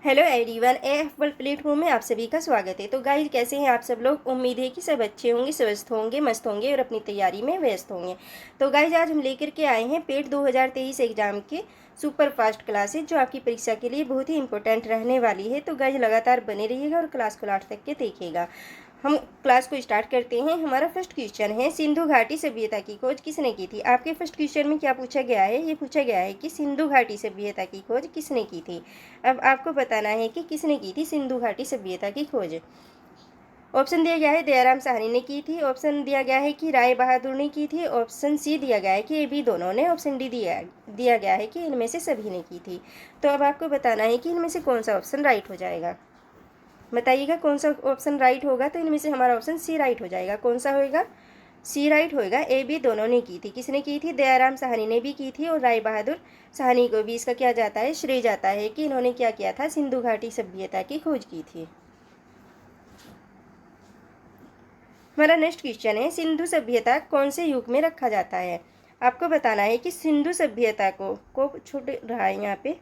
Hello everyone, F world platform में आप सभी का स्वागत है। तो गाइस, कैसे हैं आप सब लोग? उम्मीद है कि सब अच्छे होंगे, स्वस्थ होंगे, मस्त होंगे और अपनी तैयारी में व्यस्त होंगे। तो गाइस, आज हम लेकर के आए हैं पेट 2023 एग्जाम के सुपर फास्ट क्लासेज, जो आपकी परीक्षा के लिए बहुत ही इंपॉर्टेंट रहने वाली है। तो गाइस, लगातार बने रहिएगा और क्लास को लास्ट तक के देखिएगा। हम क्लास को स्टार्ट करते हैं। हमारा फर्स्ट क्वेश्चन है, सिंधु घाटी सभ्यता की खोज किसने की थी? आपके फर्स्ट क्वेश्चन में क्या पूछा गया है? ये पूछा गया है कि सिंधु घाटी सभ्यता की खोज किसने की थी। अब आपको बताना है कि किसने की थी सिंधु घाटी सभ्यता की खोज। ऑप्शन दिया गया है दयाराम साहनी ने की थी, ऑप्शन दिया गया है कि राय बहादुर ने की थी, ऑप्शन सी दिया गया है कि ये भी दोनों ने, ऑप्शन डी दिया गया है कि इनमें से सभी ने की थी। तो अब आपको बताना है कि इनमें से कौन सा ऑप्शन राइट हो जाएगा। बताइएगा कौन सा ऑप्शन राइट होगा। तो इनमें से हमारा ऑप्शन सी राइट हो जाएगा। कौन सा होएगा? सी राइट होएगा। ए बी दोनों ने की थी। किसने की थी? दयाराम साहनी ने भी की थी और राय बहादुर साहनी को भी इसका क्या जाता है, श्रेय जाता है कि इन्होंने क्या किया था, सिंधु घाटी सभ्यता की खोज की थी। हमारा नेक्स्ट क्वेश्चन है, सिंधु सभ्यता कौन से युग में रखा जाता है? आपको बताना है कि सिंधु सभ्यता को छूट रहा है यहाँ पे,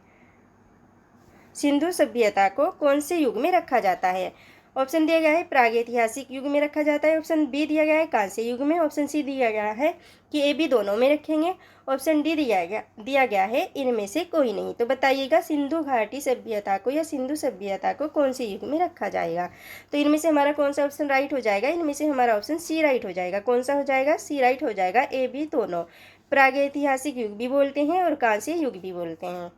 सिंधु सभ्यता को कौन से युग में रखा जाता है? ऑप्शन दिया गया है प्रागैतिहासिक युग में रखा जाता है, ऑप्शन बी दिया गया है कांस्य युग में, ऑप्शन सी दिया गया है कि ए बी दोनों में रखेंगे, ऑप्शन डी दिया गया है इनमें से कोई नहीं। तो बताइएगा सिंधु घाटी सभ्यता को या सिंधु सभ्यता को कौन से युग में रखा जाएगा। तो इनमें से हमारा कौन सा ऑप्शन राइट हो जाएगा? इनमें से हमारा ऑप्शन सी राइट हो जाएगा। कौन सा हो जाएगा? सी राइट हो जाएगा। ए बी दोनों, प्रागैतिहासिक युग भी बोलते हैं और कांस्य युग भी बोलते हैं।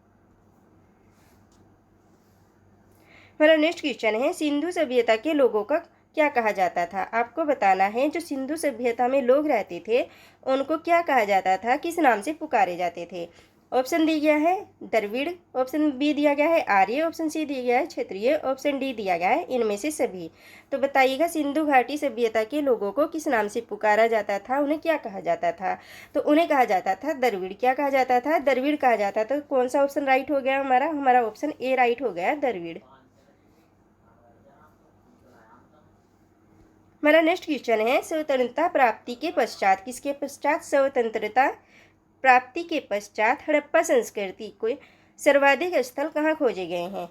हमारा नेक्स्ट क्वेश्चन है, सिंधु सभ्यता के लोगों का क्या कहा जाता था? आपको बताना है जो सिंधु सभ्यता में लोग रहते थे उनको क्या कहा जाता था, किस नाम से पुकारे जाते थे? ऑप्शन दिया गया है द्रविड़, ऑप्शन बी दिया गया है आर्य, ऑप्शन सी दिया गया है क्षत्रिय, ऑप्शन डी दिया गया है इनमें से सभी। तो बताइएगा सिंधु घाटी सभ्यता के लोगों को किस नाम से पुकारा जाता था, उन्हें क्या कहा जाता था? तो उन्हें कहा जाता था द्रविड़। क्या कहा जाता था? द्रविड़ कहा जाता था। कौन सा ऑप्शन राइट हो गया हमारा? हमारा ऑप्शन ए राइट हो गया, द्रविड़। हमारा नेक्स्ट क्वेश्चन है, स्वतंत्रता प्राप्ति के पश्चात, किसके पश्चात? स्वतंत्रता प्राप्ति के पश्चात हड़प्पा संस्कृति को सर्वाधिक स्थल कहाँ खोजे गए हैं?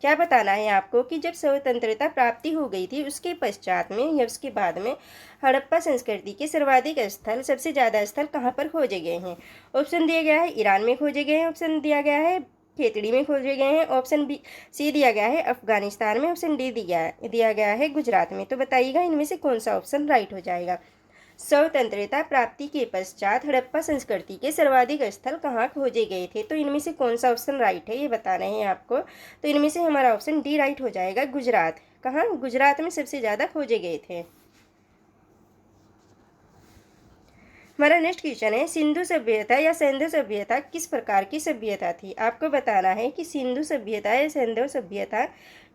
क्या बताना है आपको कि जब स्वतंत्रता प्राप्ति हो गई थी उसके पश्चात में या उसके बाद में हड़प्पा संस्कृति के सर्वाधिक स्थल, सबसे ज़्यादा स्थल कहाँ पर खोजे गए हैं? ऑप्शन दिया गया है ईरान में खोजे गए हैं, ऑप्शन दिया गया है खेतड़ी में खोजे गए हैं, ऑप्शन बी सी दिया गया है अफगानिस्तान में, ऑप्शन डी दिया गया है गुजरात में। तो बताइएगा इनमें से कौन सा ऑप्शन राइट हो जाएगा। स्वतंत्रता प्राप्ति के पश्चात हड़प्पा संस्कृति के सर्वाधिक स्थल कहाँ खोजे गए थे? तो इनमें से कौन सा ऑप्शन राइट है ये बताना है आपको। तो इनमें से हमारा ऑप्शन डी राइट हो जाएगा, गुजरात। कहाँ? गुजरात में सबसे ज़्यादा खोजे गए थे। हमारा नेक्स्ट क्वेश्चन है, सिंधु सभ्यता या सिंधु सभ्यता किस प्रकार की सभ्यता थी? आपको बताना है कि सिंधु सभ्यता या सिंधु सभ्यता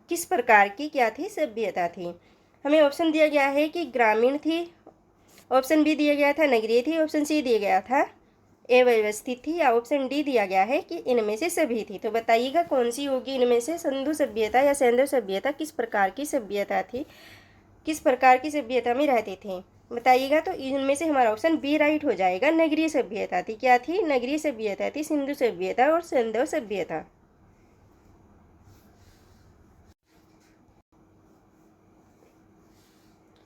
किस प्रकार की क्या थी, सभ्यता थी। हमें ऑप्शन दिया गया है कि ग्रामीण थी, ऑप्शन बी दिया गया था नगरीय थी, ऑप्शन सी दिया गया था अव्यवस्थित थी, या ऑप्शन डी दिया गया है कि इनमें से सभी थी। तो बताइएगा कौन सी होगी इनमें से। सिंधु सभ्यता या सिंधु सभ्यता किस प्रकार की सभ्यता थी, किस प्रकार की सभ्यता में रहते थे? बताइएगा। तो इनमें से हमारा ऑप्शन बी राइट हो जाएगा, नगरीय सभ्यता थी। क्या थी? नगरीय सभ्यता थी सिंधु सभ्यता और सिंधु सभ्यता।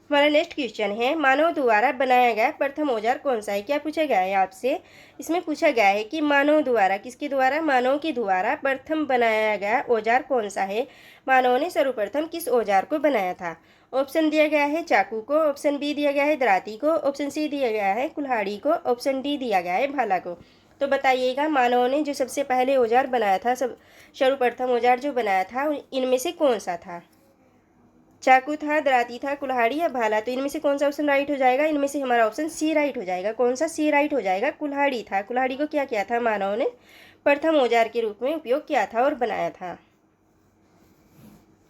हमारा नेक्स्ट क्वेश्चन है, मानव द्वारा बनाया गया प्रथम औजार कौन सा है? क्या पूछा गया है आपसे? इसमें पूछा गया है कि मानव द्वारा, किसके द्वारा? मानव के द्वारा प्रथम बनाया गया औजार कौन सा है? मानव ने सर्वप्रथम किस औजार को बनाया था? ऑप्शन दिया गया है चाकू को, ऑप्शन बी दिया गया है दराती को, ऑप्शन सी दिया गया है कुल्हाड़ी को, ऑप्शन डी दिया गया है भाला को। तो बताइएगा मानव ने जो सबसे पहले औजार बनाया था, सब सर्वप्रथम औजार जो बनाया था इनमें से कौन सा था? चाकू था, दराती था, कुल्हाड़ी या भाला? तो इनमें से कौन सा ऑप्शन राइट हो जाएगा? इनमें से हमारा ऑप्शन सी राइट हो जाएगा। कौन सा? सी राइट हो जाएगा, कुल्हाड़ी था। कुल्हाड़ी को क्या किया था मानव ने? प्रथम औजार के रूप में उपयोग किया था और बनाया था।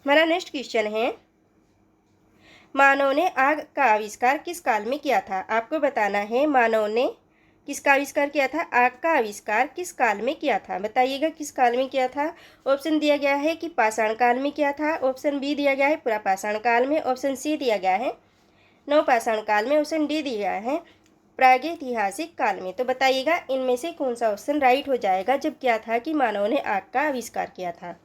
हमारा नेक्स्ट क्वेश्चन है, मानव ने आग का आविष्कार किस काल में किया था? आपको बताना है मानव ने किसका आविष्कार किया था? आग का आविष्कार किस काल में किया था? बताइएगा किस काल में किया था। ऑप्शन दिया गया है कि पाषाण काल में किया था, ऑप्शन बी दिया गया है पुरापाषाण काल में, ऑप्शन सी दिया गया है नवपाषाण काल में, ऑप्शन डी दिया गया है प्रागैतिहासिक काल में। तो बताइएगा इनमें से कौन सा ऑप्शन राइट हो जाएगा जब क्या था कि मानव ने आग का आविष्कार किया था।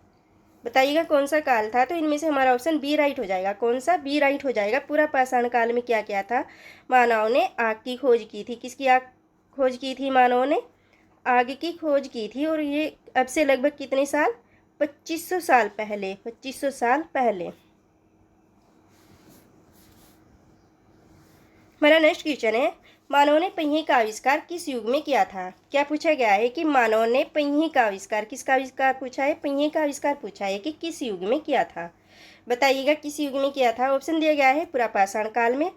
बताइएगा कौन सा काल था। तो इनमें से हमारा ऑप्शन बी राइट हो जाएगा। कौन सा? बी राइट हो जाएगा। पूरा पाषाण काल में क्या क्या था? मानव ने आग की खोज की थी। किसकी आग खोज की थी? मानव ने आग की खोज की थी। और ये अब से लगभग कितने साल? 2500 साल पहले। 2500 साल पहले। हमारा नेक्स्ट क्वेश्चन है, मानव ने पहिए का आविष्कार किस युग में किया था? क्या पूछा गया है कि मानव ने पहिए का आविष्कार, किसका आविष्कार पूछा है? पहिए का आविष्कार पूछा है कि किस युग में किया था। बताइएगा किस युग में किया था। ऑप्शन दिया गया है पुरापाषाण काल में,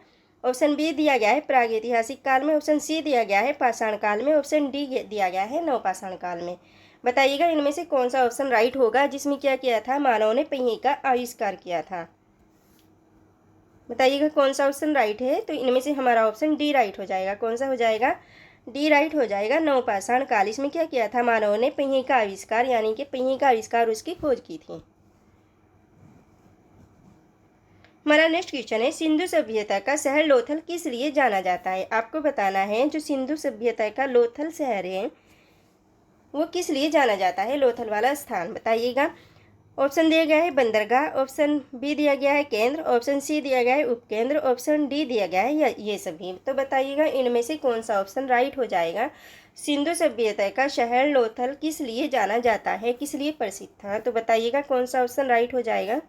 ऑप्शन बी दिया गया है प्रागैतिहासिक काल में, ऑप्शन सी दिया गया है पाषाण काल में, ऑप्शन डी दिया गया है नवपाषाण काल में। बताइएगा इनमें से कौन सा ऑप्शन राइट होगा जिसमें क्या किया था? मानव ने पहिए का आविष्कार किया था। बताइएगा कौन सा ऑप्शन राइट है। तो इनमें से हमारा ऑप्शन डी राइट हो जाएगा। कौन सा हो जाएगा? डी राइट हो जाएगा। नवपाषाण काल। इसमें क्या किया था? मानव ने पहिए का आविष्कार, यानी कि पहिए का आविष्कार, उसकी खोज की थी। हमारा नेक्स्ट क्वेश्चन है, सिंधु सभ्यता का शहर लोथल किस लिए जाना जाता है? आपको बताना है जो सिंधु सभ्यता का लोथल शहर है वो किस लिए जाना जाता है, लोथल वाला स्थान। बताइएगा। ऑप्शन दिया गया है बंदरगाह, ऑप्शन बी दिया गया है केंद्र, ऑप्शन सी दिया गया है उपकेंद्र, ऑप्शन डी दिया गया है ये सभी। तो बताइएगा इनमें से कौन सा ऑप्शन राइट हो जाएगा। सिंधु सभ्यता का शहर लोथल किस लिए जाना जाता है, किस लिए प्रसिद्ध था। तो बताइएगा कौन सा ऑप्शन राइट हो जाएगा।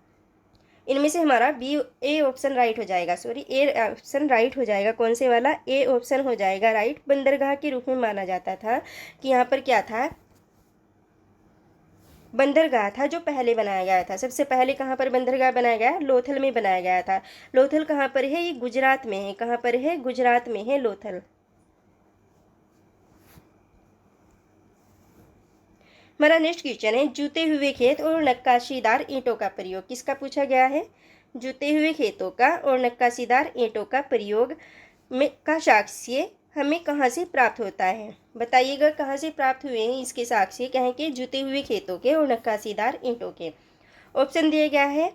इनमें से हमारा बी ए ऑप्शन राइट हो जाएगा। सॉरी, ए ऑप्शन राइट हो जाएगा। कौन से वाला? ए ऑप्शन हो जाएगा राइट। बंदरगाह के रूप में माना जाता था कि यहाँ पर क्या था? बंदरगाह था जो पहले बनाया गया था। सबसे पहले कहाँ पर बंदरगाह बनाया गया? लोथल में बनाया गया था। लोथल कहाँ पर है? ये गुजरात में है। कहाँ पर है? गुजरात में है लोथल। हमारा नेक्स्ट क्वेश्चन है, जूते हुए खेत और नक्काशीदार ईंटों का प्रयोग किसका पूछा गया है? जूते हुए खेतों का और नक्काशीदार ईंटों का प्रयोग में का साक्ष्य हमें कहाँ से प्राप्त होता है? बताइएगा कहाँ से प्राप्त हुए हैं इसके साक्ष्य। कहें कि जुते हुए खेतों के और नक्काशीदार ईंटों के। ऑप्शन दिया गया है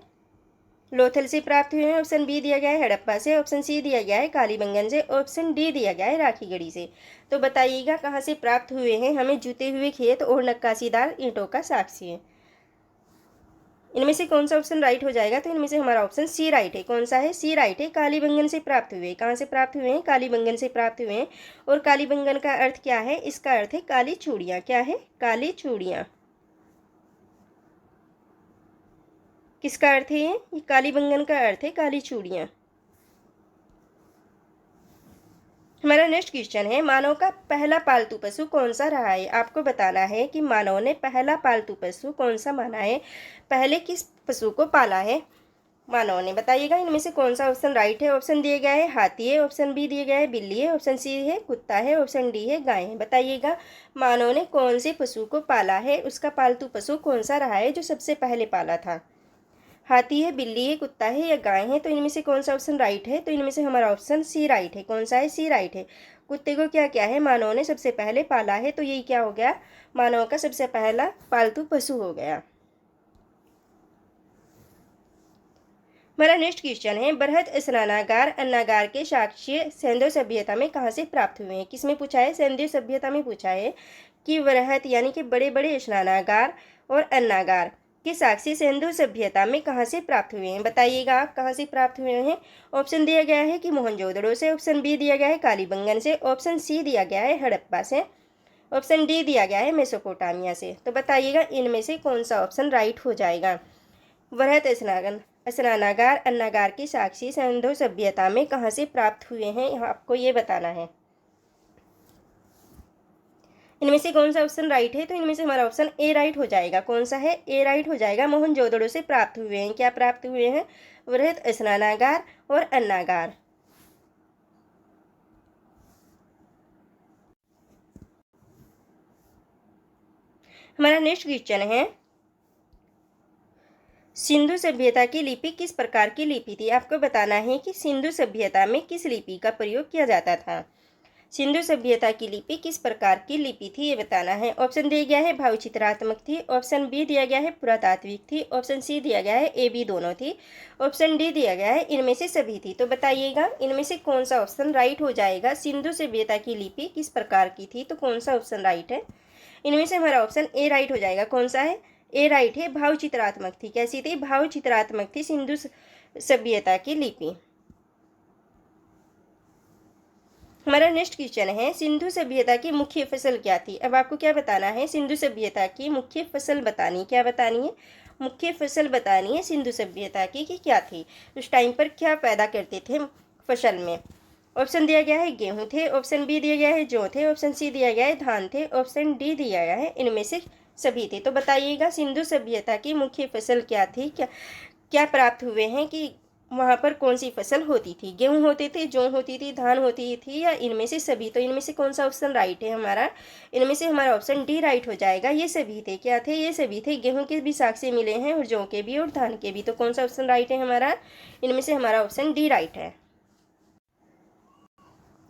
लोथल से प्राप्त हुए हैं, ऑप्शन बी दिया गया है हड़प्पा से, ऑप्शन सी दिया गया है कालीबंगन से, ऑप्शन डी दिया गया है राखीगढ़ी से। तो बताइएगा कहाँ से प्राप्त हुए हैं हमें जुते हुए खेत और नक्काशीदार ईंटों का साक्ष्य। इनमें से कौन सा ऑप्शन राइट हो जाएगा? तो इनमें से हमारा ऑप्शन सी राइट है। कौन सा है? सी राइट है। कालीबंगन से प्राप्त हुए। कहाँ से प्राप्त हुए हैं? कालीबंगन से प्राप्त हुए हैं। और कालीबंगन का अर्थ क्या है? इसका अर्थ है काली चूड़ियाँ। क्या है? काली चूड़ियाँ। किसका अर्थ है ये? कालीबंगन का अर्थ है काली चूड़ियाँ। हमारा नेक्स्ट क्वेश्चन है, मानव का पहला पालतू पशु कौन सा रहा है? आपको बताना है कि मानव ने पहला पालतू पशु कौन सा माना है, पहले किस पशु को पाला है मानव ने। बताइएगा इनमें से कौन सा ऑप्शन राइट है। ऑप्शन दिए गया है हाथी है, ऑप्शन बी दिए गया है बिल्ली है, ऑप्शन सी है कुत्ता है, ऑप्शन डी है गाय है। बताइएगा मानव ने कौन से पशु को पाला है, उसका पालतू पशु कौन सा रहा है जो सबसे पहले पाला था। हाथी है, बिल्ली है, कुत्ता है या गाय है। तो इनमें से कौन सा ऑप्शन राइट है? तो इनमें से हमारा ऑप्शन सी राइट है। कौन सा है? सी राइट है। कुत्ते को क्या क्या है? मानव ने सबसे पहले पाला है। तो यही क्या हो गया? मानव का सबसे पहला पालतू पशु हो गया। हमारा नेक्स्ट क्वेश्चन है, बृहद स्नानागार अन्नागार के साक्ष्य सिंधु सभ्यता में कहाँ से प्राप्त हुए हैं? किसमें पूछा है? सिंधु सभ्यता में पूछा है कि बृहद यानी कि बड़े बड़े स्नानागार और अन्नागार के साक्ष्य सिंधु सभ्यता में कहाँ से प्राप्त हुए हैं। बताइएगा आप कहाँ से प्राप्त हुए हैं। ऑप्शन दिया गया है कि मोहनजोदड़ो से, ऑप्शन बी दिया गया है कालीबंगन से, ऑप्शन सी दिया गया है हड़प्पा से, ऑप्शन डी दिया गया है मेसोपोटामिया से। तो बताइएगा इनमें से कौन सा ऑप्शन राइट हो जाएगा। वृहद स्नानागार अन्नागार के साक्ष्य सिंधु सभ्यता में कहाँ से प्राप्त हुए हैं, यहाँ आपको ये बताना है। इनमें से कौन सा ऑप्शन राइट है? तो इनमें से हमारा ऑप्शन ए राइट हो जाएगा। कौन सा है? ए राइट हो जाएगा। मोहनजोदड़ो से प्राप्त हुए हैं। क्या प्राप्त हुए हैं? वृहद स्नानागार और अन्नागार। हमारा नेक्स्ट क्वेश्चन है, सिंधु सभ्यता की लिपि किस प्रकार की लिपि थी? आपको बताना है कि सिंधु सभ्यता में किस लिपि का प्रयोग किया जाता था। सिंधु सभ्यता की लिपि किस प्रकार की लिपि थी ये बताना है। ऑप्शन दिया गया है भावचित्रात्मक थी, ऑप्शन बी दिया गया है पुरातात्विक थी, ऑप्शन सी दिया गया है ए बी दोनों थी, ऑप्शन डी दिया गया है इनमें से सभी थी। तो बताइएगा इनमें से कौन सा ऑप्शन राइट हो जाएगा। सिंधु सभ्यता की लिपि किस प्रकार की थी, तो कौन सा ऑप्शन राइट है। इनमें से हमारा ऑप्शन ए राइट हो जाएगा। कौन सा है? ए राइट है, भाव चित्रात्मक थी। कैसी थी? भाव चित्रात्मक थी सिंधु सभ्यता की लिपि। हमारा नेक्स्ट क्वेश्चन है, सिंधु सभ्यता की मुख्य फसल क्या थी? अब आपको क्या बताना है? सिंधु सभ्यता की मुख्य फसल बतानी। क्या बतानी है? मुख्य फसल बतानी है सिंधु सभ्यता की कि क्या थी, उस टाइम पर क्या पैदा करते थे फसल में। ऑप्शन दिया गया है गेहूं थे, ऑप्शन बी दिया गया है जौ थे, ऑप्शन सी दिया गया है धान थे, ऑप्शन डी दिया गया है इनमें से सभी थे। तो बताइएगा सिंधु सभ्यता की मुख्य फसल क्या थी, क्या क्या प्राप्त हुए हैं कि वहाँ पर कौन सी फसल होती थी? गेहूं होते थे, जौ होती थी, धान होती थी, या इनमें से सभी? तो इनमें से कौन सा ऑप्शन राइट है हमारा? इनमें से हमारा ऑप्शन डी राइट हो जाएगा। ये सभी थे। क्या थे? ये सभी थे। गेहूं के भी साक्ष्य मिले हैं और जौ के भी और धान के भी। तो कौन सा ऑप्शन राइट है हमारा? इनमें से हमारा ऑप्शन डी राइट है।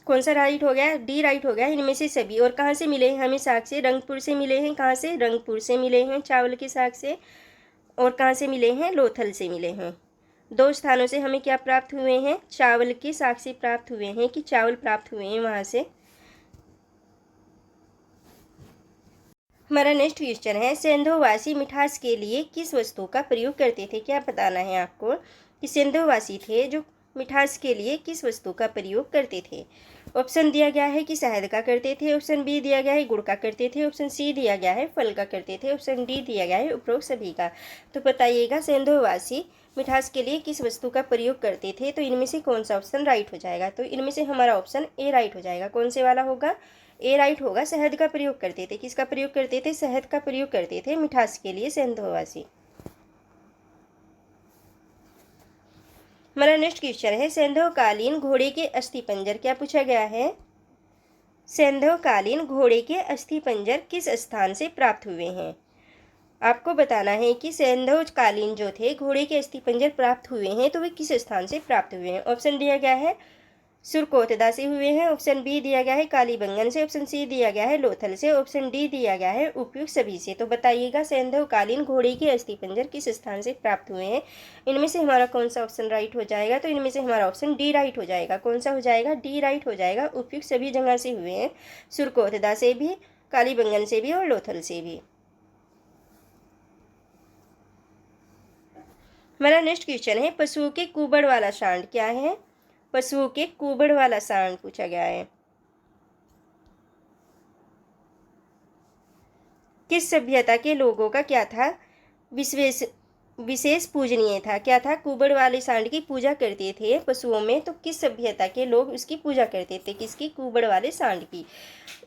कौन सा राइट हो गया? डी राइट हो गया, इनमें से सभी। और कहाँ से मिले हैं हमें साक्ष्य? रंगपुर से मिले हैं। कहाँ से? रंगपुर से मिले हैं चावल के साक्ष्य। और कहाँ से मिले हैं? लोथल से मिले हैं। दो स्थानों से हमें क्या प्राप्त हुए हैं? चावल के साक्ष्य प्राप्त हुए हैं कि चावल प्राप्त हुए हैं वहाँ से। हमारा नेक्स्ट क्वेश्चन है, सिंधुवासी मिठास के लिए किस वस्तु का प्रयोग करते थे? क्या बताना है आपको कि सिंधुवासी थे जो मिठास के लिए किस वस्तु का प्रयोग करते थे। ऑप्शन दिया गया है कि शहद का करते थे, ऑप्शन बी दिया गया है गुड़ का करते थे, ऑप्शन सी दिया गया है फल का करते थे, ऑप्शन डी दिया गया है उपरोक्त सभी का। तो बताइएगा सिंधुवासी मिठास के लिए किस वस्तु का प्रयोग करते थे, तो इनमें से कौन सा ऑप्शन राइट हो जाएगा? तो इनमें से हमारा ऑप्शन ए राइट हो जाएगा। कौन से वाला होगा? ए राइट होगा। शहद का प्रयोग करते थे। किसका प्रयोग करते थे? शहद का प्रयोग करते थे मिठास के लिए सिंधुवासी। हमारा नेक्स्ट क्वेश्चन है, सैंधवकालीन घोड़े के अस्थिपंजर। क्या पूछा गया है? सैंधवकालीन घोड़े के अस्थिपंजर किस स्थान से प्राप्त हुए हैं? आपको बताना है कि सैंधवकालीन जो थे घोड़े के अस्थिपंजर प्राप्त हुए हैं तो वे किस स्थान से प्राप्त हुए हैं। ऑप्शन दिया गया है सुरकोतदा से हुए हैं, ऑप्शन बी दिया गया है कालीबंगन से, ऑप्शन सी दिया गया है लोथल से, ऑप्शन डी दिया गया है उपयुक्त सभी से। तो बताइएगा सैंधवकालीन घोड़े के अस्थिपंजर किस स्थान से प्राप्त हुए हैं, इनमें से हमारा कौन सा ऑप्शन राइट हो जाएगा? तो इनमें से हमारा ऑप्शन डी राइट हो जाएगा। कौन सा हो जाएगा? डी राइट हो जाएगा। उपयुक्त सभी जगह से हुए हैं, सुरकोतदा से भी, कालीबंगन से भी और लोथल से भी। हमारा नेक्स्ट क्वेश्चन है, पशुओं के कुबड़ वाला सांड क्या है? पशुओं के कुबड़ वाला सांड पूछा गया है। किस सभ्यता के लोगों का क्या था? विशेष विशेष पूजनीय था। क्या था? कुबड़ वाले सांड की पूजा करते थे पशुओं में। तो किस सभ्यता के लोग उसकी पूजा करते थे? किसकी? कुबड़ वाले सांड की।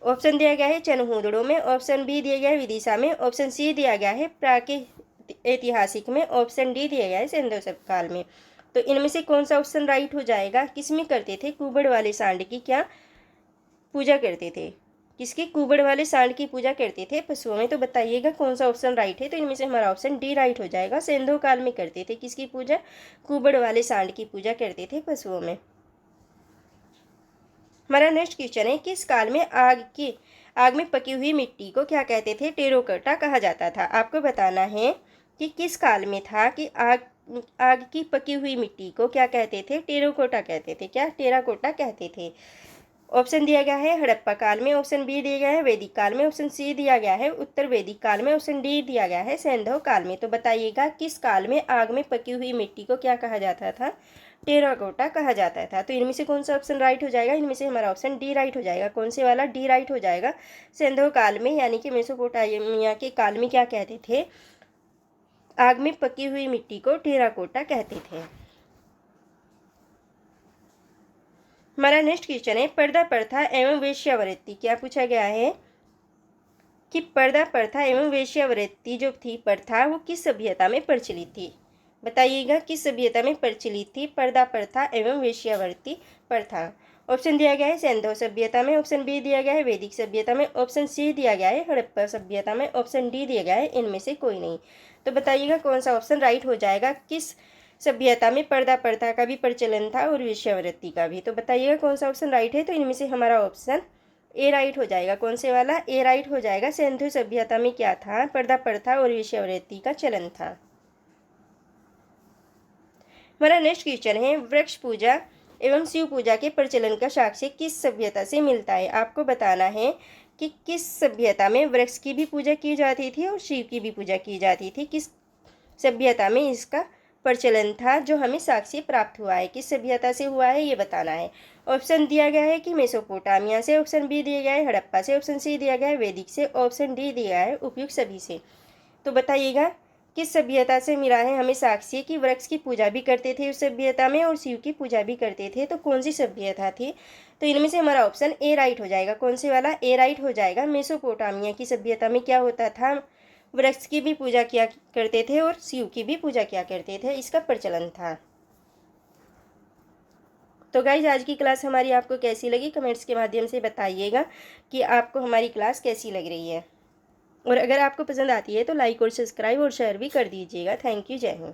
ऑप्शन दिया गया है चनहूदड़ों में, ऑप्शन बी दिया गया है विदिशा में, ऑप्शन सी दिया गया है ऐतिहासिक में, ऑप्शन डी दिया गया है सिंधु काल में। तो इनमें से कौन सा ऑप्शन राइट हो जाएगा? किसमें करते थे कुबड़ वाले सांड की क्या पूजा करते थे? किसकी? कुबड़ वाले सांड की पूजा करते थे पशुओं में। तो बताइएगा कौन सा ऑप्शन राइट है? तो इनमें से हमारा ऑप्शन डी राइट हो जाएगा। सिंधु काल में करते थे किसकी पूजा? कुबड़ वाले सांड की पूजा करते थे पशुओं में। हमारा नेक्स्ट क्वेश्चन है, किस काल में आग में पकी हुई मिट्टी को क्या कहते थे? टेराकोटा कहा जाता था। आपको बताना है कि किस काल में था कि आग की पकी हुई मिट्टी को क्या कहते थे? टेराकोटा कहते थे। क्या? टेराकोटा कहते थे। ऑप्शन दिया गया है हड़प्पा काल में, ऑप्शन बी दिया गया है वैदिक काल में, ऑप्शन सी दिया गया है उत्तर वैदिक काल में, ऑप्शन डी दिया गया है सैंधव काल में। तो बताइएगा किस काल में आग में पकी हुई मिट्टी को क्या कहा जाता था? टेराकोटा कहा जाता था। तो इनमें से कौन सा ऑप्शन राइट हो जाएगा? इनमें से हमारा ऑप्शन डी राइट हो जाएगा। कौन से वाला? डी राइट हो जाएगा। सैंधव काल में यानी कि मेसोपोटामिया के काल में क्या कहते थे? आग में पकी हुई मिट्टी को टेराकोटा कहते थे। हमारा नेक्स्ट क्वेश्चन है, पर्दा प्रथा एवं वेश्यावृत्ति। क्या पूछा गया है कि पर्दा प्रथा एवं वेश्यावृत्ति जो थी प्रथा वो किस सभ्यता में प्रचलित थी? बताइएगा किस सभ्यता में प्रचलित थी पर्दा प्रथा एवं वेश्यावृत्ति प्रथा? ऑप्शन दिया गया है सैंधव सभ्यता में, ऑप्शन बी दिया गया है वैदिक सभ्यता में, ऑप्शन सी दिया गया है हड़प्पा सभ्यता में, ऑप्शन डी दिया गया है इनमें से कोई नहीं। तो बताइएगा कौन सा ऑप्शन राइट हो जाएगा? किस सभ्यता में पर्दा प्रथा का भी प्रचलन था और वेश्यावृत्ति का भी? तो बताइएगा कौन सा ऑप्शन राइट है? तो इनमें से हमारा ऑप्शन ए राइट हो जाएगा। कौन से वाला? ए राइट हो जाएगा। सिंधु सभ्यता में क्या था? पर्दा प्रथा और वेश्यावृत्ति का चलन था। हमारा नेक्स्ट क्वेश्चन है, वृक्ष पूजा एवं शिव पूजा के प्रचलन का साक्ष्य किस सभ्यता से मिलता है? आपको बताना है कि किस सभ्यता में वृक्ष की भी पूजा की जाती थी और शिव की भी पूजा की जाती थी। किस सभ्यता में इसका प्रचलन था जो हमें साक्ष्य प्राप्त हुआ है, किस सभ्यता से हुआ है ये बताना है। ऑप्शन दिया गया है कि मेसोपोटामिया से, ऑप्शन बी दिया गया है हड़प्पा से, ऑप्शन सी दिया गया है वैदिक से, ऑप्शन डी दिया है उपयुक्त सभी से। तो बताइएगा किस सभ्यता से मिला है हमें साक्ष्य कि वृक्ष की पूजा भी करते थे उस सभ्यता में और शिव की पूजा भी करते थे। तो कौन सी सभ्यता थी? तो इनमें से हमारा ऑप्शन ए राइट हो जाएगा। कौन से वाला? ए राइट हो जाएगा। मेसोपोटामिया की सभ्यता में क्या होता था? वृक्ष की भी पूजा किया करते थे और शिव की भी पूजा किया करते थे, इसका प्रचलन था। तो गाइज आज की क्लास हमारी आपको कैसी लगी कमेंट्स के माध्यम से बताइएगा कि आपको हमारी क्लास कैसी लग रही है। और अगर आपको पसंद आती है तो लाइक और सब्सक्राइब और शेयर भी कर दीजिएगा। Thank you. जय हिंद।